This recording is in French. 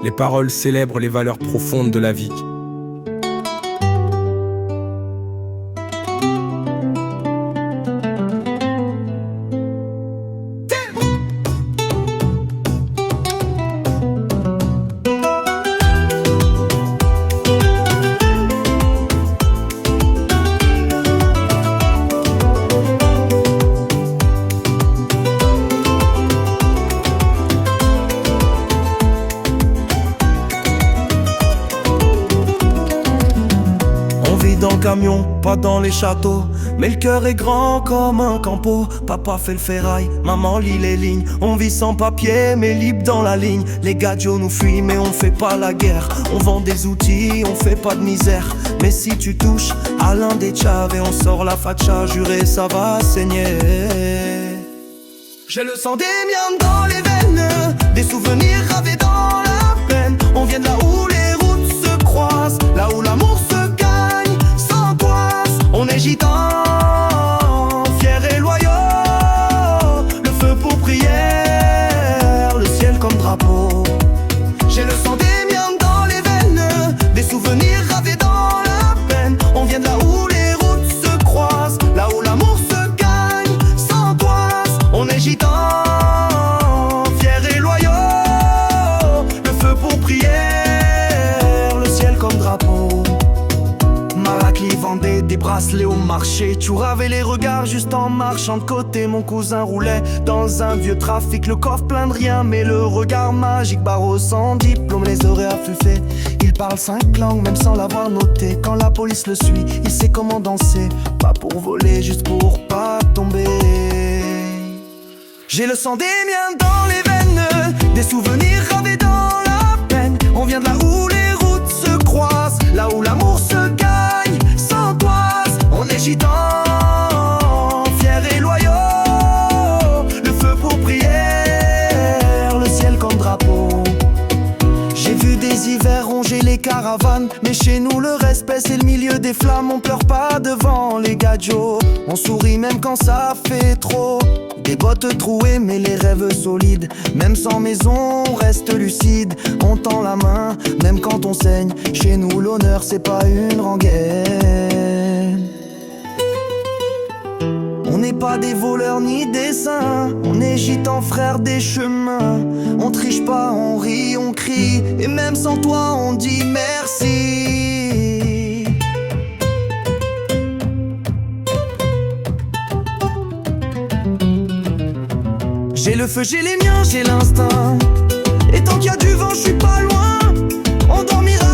Les paroles célèbrent les valeurs profondes de la vie. Dans le camion, pas dans les châteaux, mais le cœur est grand comme un campo. Papa fait le ferraille, maman lit les lignes. On vit sans papier mais libre dans la ligne. Les gadgets nous fuient mais on fait pas la guerre. On vend des outils, on fait pas de misère. Mais si tu touches à l'un des chaves et on sort la facha, juré ça va saigner. J'ai le sang des miens dans les veines, des souvenirs gravés dans la peine. On vient de là où les routes se croisent, là où l'amour se gagne sans angoisse. On est gitans, fiers et loyaux, le feu pour prière, le ciel comme drapeau. J'ai le sang des miens dans les veines, des souvenirs gravés dans la peine. On vient de là où les routes se croisent, là où l'amour se gagne sans angoisse. On est gitans, fiers et loyaux, le feu pour prière, le ciel comme drapeau. Maracli vendait des bracelets au marché. Tu ravais les regards juste en marchant de côté. Mon cousin roulait dans un vieux trafic, le coffre plein de rien, mais le regard magique. Barreau sans diplôme, les oreilles affuffées. Il parle 5 langues même sans l'avoir noté. Quand la police le suit, il sait comment danser. Pas pour voler, juste pour pas tomber. J'ai le sang des miens dans les veines, des souvenirs gravés dans la peine. On vient de là où les routes se croisent, là où l'amour se gagne sans angoisse. On est gitans, fiers et loyaux, le feu pour prière, le ciel comme drapeau. J'ai vu des hivers ronger les caravanes, mais chez nous le respect c'est le milieu des flammes. On pleure pas devant les gadgets, on sourit même quand ça fait trop. Des bottes trouées mais les rêves solides. Même sans maison on reste lucide. On tend la main même quand on saigne. Chez nous l'honneur c'est pas une rengaine. On n'est pas des voleurs ni des saints. On est gitans frères des chemins. On triche pas, on rit, on crie. Et même sans toi on dit merci. J'ai le feu, j'ai les miens, j'ai l'instinct. Et tant qu'il y a du vent, je suis pas loin. On dormira